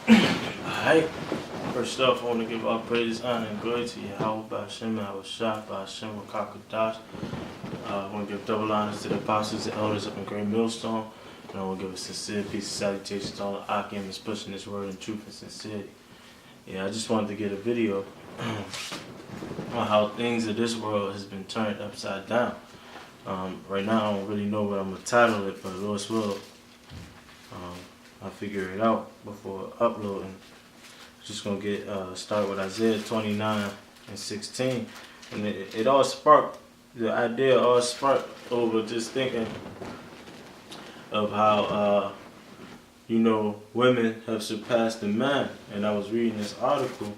Alright, first off, I want to give all praise, honor, and glory to Yahweh, Ba'ashem, Yahushua, Ba'ashem, Wakakadash. I want to give double honors to the apostles and elders up in Great Millstone. And I want to give a sincere peace and salutations to all the Akim that's pushing this word in truth and sincerity. Yeah, I just wanted to get a video on how things of this world has been turned upside down. Right now, I don't really know what I'm going to title it, but Lord's will, I'll figure it out before uploading. Just going to get start with Isaiah 29:16. And it all sparked, the idea all sparked over just thinking of how, women have surpassed the man. And I was reading this article.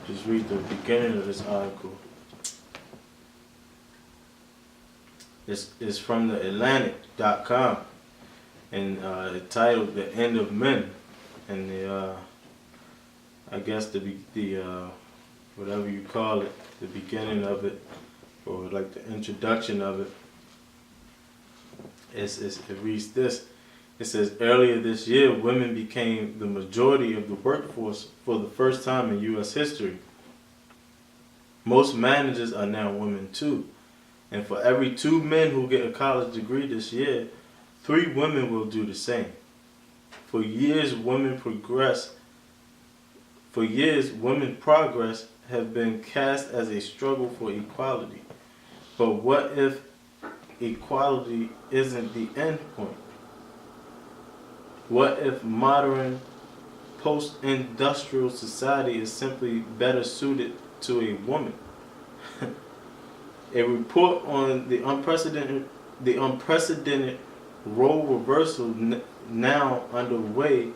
Just read the beginning of this article. It's from the Atlantic.com, and it's titled "The End of Men," and I guess the whatever you call it, the beginning of it, or like the introduction of it, it reads this. It says, earlier this year, women became the majority of the workforce for the first time in U.S. history. Most managers are now women too. And for every 2 men who get a college degree this year, 3 women will do the same. For years, women progress have been cast as a struggle for equality. But what if equality isn't the end point? What if modern post-industrial society is simply better suited to a woman? A report on the unprecedented role reversal now underway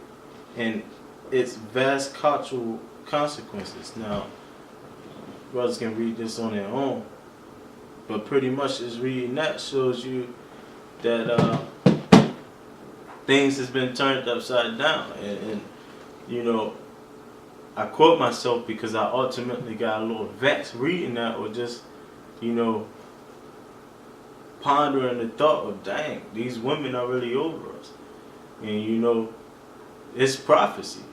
and its vast cultural consequences. Now, brothers can read this on their own, but pretty much just reading that shows you that things has been turned upside down. And I caught myself because I ultimately got a little vexed reading that, or just pondering the thought of, dang, these women are really over us. And it's prophecy.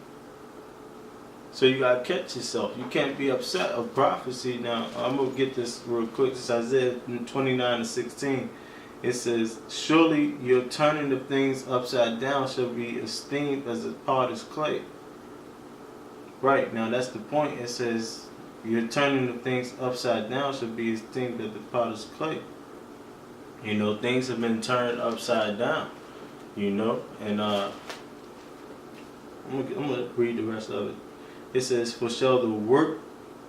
So you gotta catch yourself. You can't be upset of prophecy. Now, I'm gonna get this real quick. This is Isaiah 29:16. It says, surely your turning of things upside down shall be esteemed as a potter's clay. Right, now that's the point. It says, your turning of things upside down should be esteemed as the potter's clay. Things have been turned upside down. And I'm gonna read the rest of it. It says, for shall the work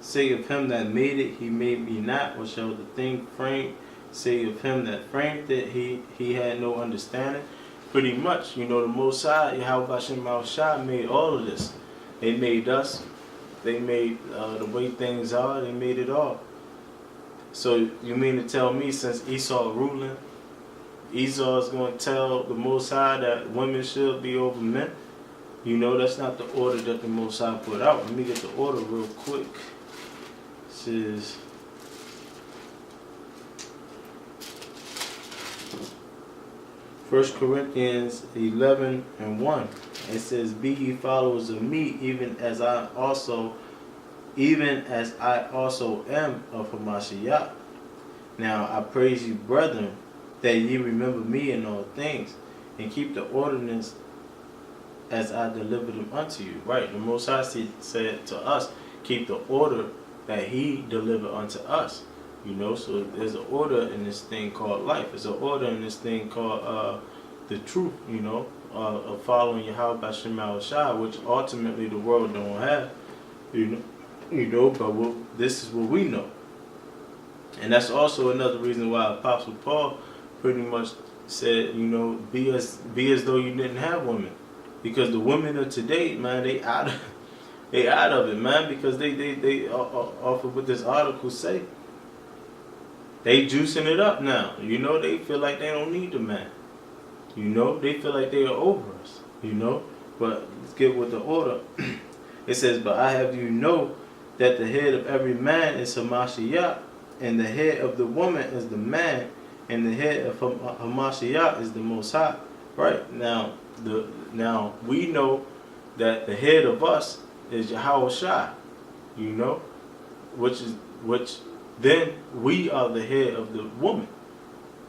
say of him that made it, he made me not, or shall the thing framed say of him that framed it, he had no understanding? Pretty much, the Most High, Yahweh Ba'ashem Yahushua, made all of this. They made us. They made the way things are. They made it all. So you mean to tell me, since Esau ruling, Esau is going to tell the Most High that women should be over men? That's not the order that the Most High put out. Let me get the order real quick. This is First Corinthians 11:1. It says, be ye followers of me, even as I also am of Hamashiach. Now I praise you, brethren, that ye remember me in all things, and keep the ordinance as I delivered them unto you. Right, the Most High said to us, keep the order that he delivered unto us. So there's an order in this thing called life. There's an order in this thing called the truth, of following Yahweh Ba'ashem Yahushua, which ultimately the world don't have, but this is what we know. And that's also another reason why Apostle Paul pretty much said, be as though you didn't have women. Because the women of today, man, they out of it, man, because they off of what this article say. They juicing it up now. They feel like they don't need the man. They feel like they are over us. But let's get with the order. It says, but I have you know that the head of every man is Hamashiach, and the head of the woman is the man, and the head of Hamashiach is the Most High. Right now we know that the head of us is Yahweh Shai, you know, which then we are the head of the woman,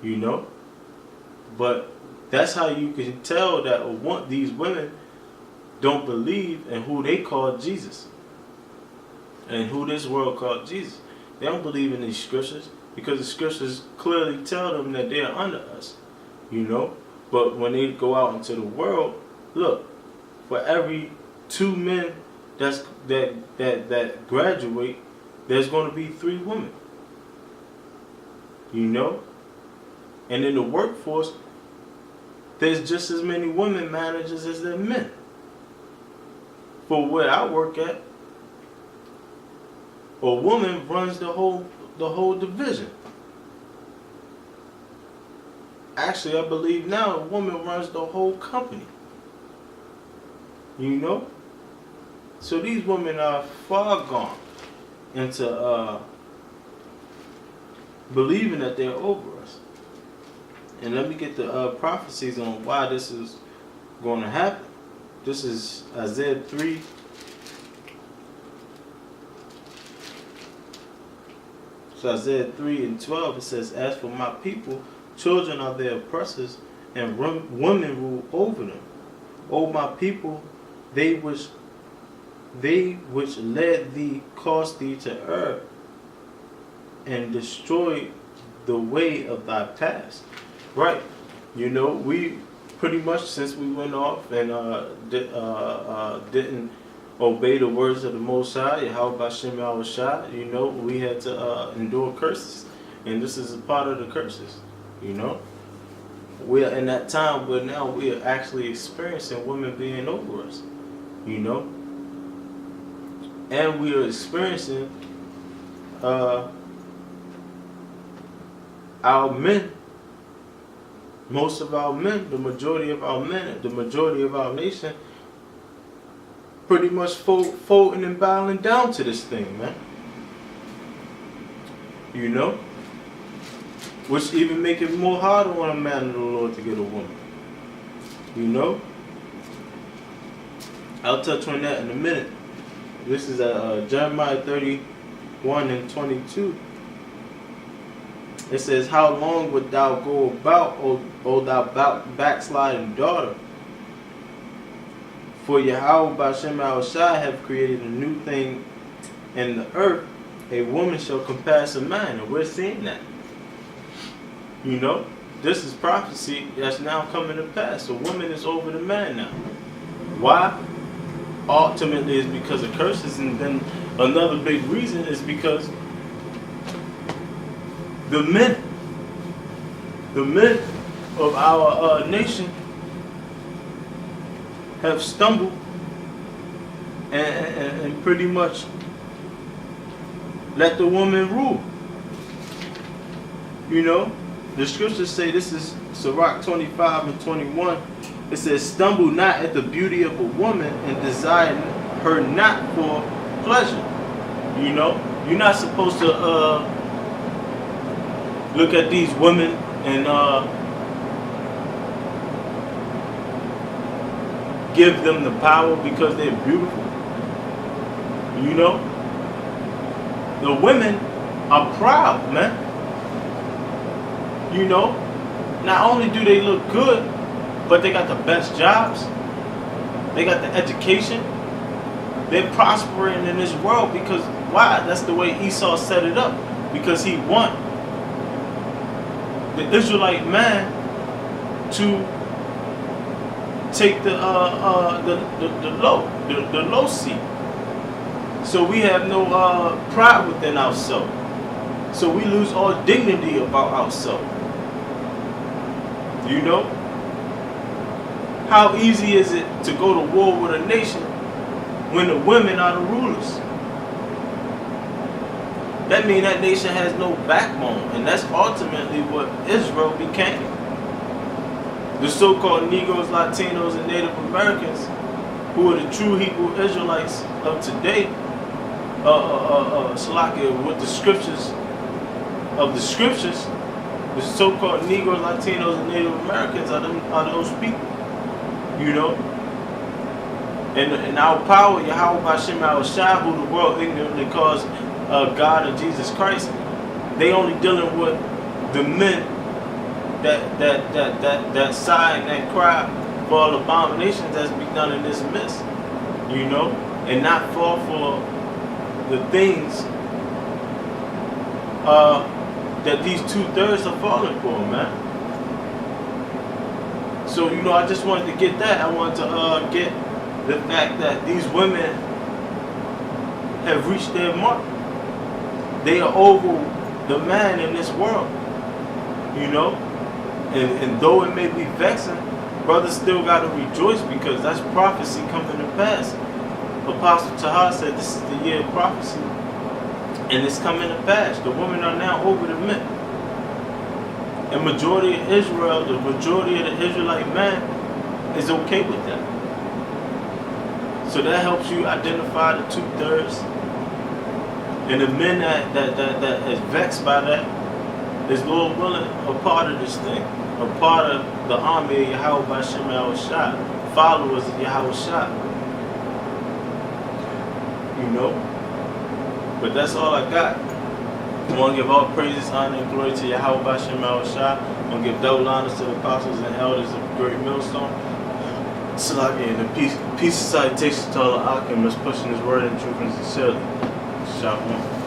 you know. But that's how you can tell that these women don't believe in who they call Jesus and who this world called Jesus. They don't believe in these scriptures because the scriptures clearly tell them that they are under us, you know. But when they go out into the world, look, for every 2 men that graduate, there's going to be 3 women, you know. And in the workforce, there's just as many women managers as there are men. For where I work at, a woman runs the whole division. Actually, I believe now a woman runs the whole company. You know? So these women are far gone into believing that they're over us. And let me get the prophecies on why this is going to happen. This is Isaiah 3. So Isaiah 3:12, it says, "As for my people, children are their oppressors, and women rule over them. O my people, they which led thee caused thee to err, and destroyed the way of thy past." Right. You know, we pretty much, since we went off and didn't obey the words of the Most High, Yahweh Bashem Yahweh Shai, you know, we had to endure curses. And this is a part of the curses, you know. We are in that time where now we are actually experiencing women being over us, you know. And we are experiencing our men, most of our men, the majority of our men, the majority of our nation, pretty much folding and bowing down to this thing, man. You know? Which even make it more harder on a man of the Lord to get a woman. You know? I'll touch on that in a minute. This is Jeremiah 31:22. It says, "How long wilt thou go about, O thou backsliding daughter? For Yahweh Bashem Yahweh Shai have created a new thing in the earth. A woman shall compass a man." And we're seeing that. You know, this is prophecy that's now coming to pass. A woman is over the man now. Why? Ultimately, it's because of curses, and then another big reason is because the men of our nation have stumbled and pretty much let the woman rule. You know, the scriptures say, this is Sirach 25:21. It says, "Stumble not at the beauty of a woman, and desire her not for pleasure." You know, you're not supposed to look at these women and give them the power because they're beautiful. You know, the women are proud, man. You know, not only do they look good, but they got the best jobs. They got the education. They're prospering in this world because why? That's the way Esau set it up. Because he want the Israelite man to take the low seat. So we have no pride within ourselves. So we lose all dignity about ourselves. You know? How easy is it to go to war with a nation when the women are the rulers? That means that nation has no backbone, and that's ultimately what Israel became. The so-called Negroes, Latinos, and Native Americans, who are the true Hebrew Israelites of today, Salakia, with the scriptures, The so-called Negroes, Latinos, and Native Americans are those people. You know? And our power, Yahweh Bashem Shai, who the world ignorantly calls God and Jesus Christ, they only dealing with the men that sigh and that cry for all abominations that's be done in this midst. You know? And not fall for the things that these 2/3 are falling for, man. So, you know, I just wanted to get that. I wanted to get the fact that these women have reached their mark. They are over the man in this world, you know. And though it may be vexing, brothers still got to rejoice because that's prophecy coming to pass. Apostle Tahar said this is the year of prophecy, and it's coming to pass. The women are now over the men. And majority of Israel, the majority of the Israelite man is okay with that. So that helps you identify the 2/3. And the men that is vexed by that is, Lord willing, a part of this thing. A part of the army of Yahweh Bashem Shai, followers of Yahweh Shai. You know? But that's all I got. I want to give all praises, honor, and glory to Yahweh Bashem Shai. I want to give double honors to the apostles and elders of the Great Millstone. Salaki, and the peace and salutation to all the alchemists pushing his word in truth and sincerity. Shalom.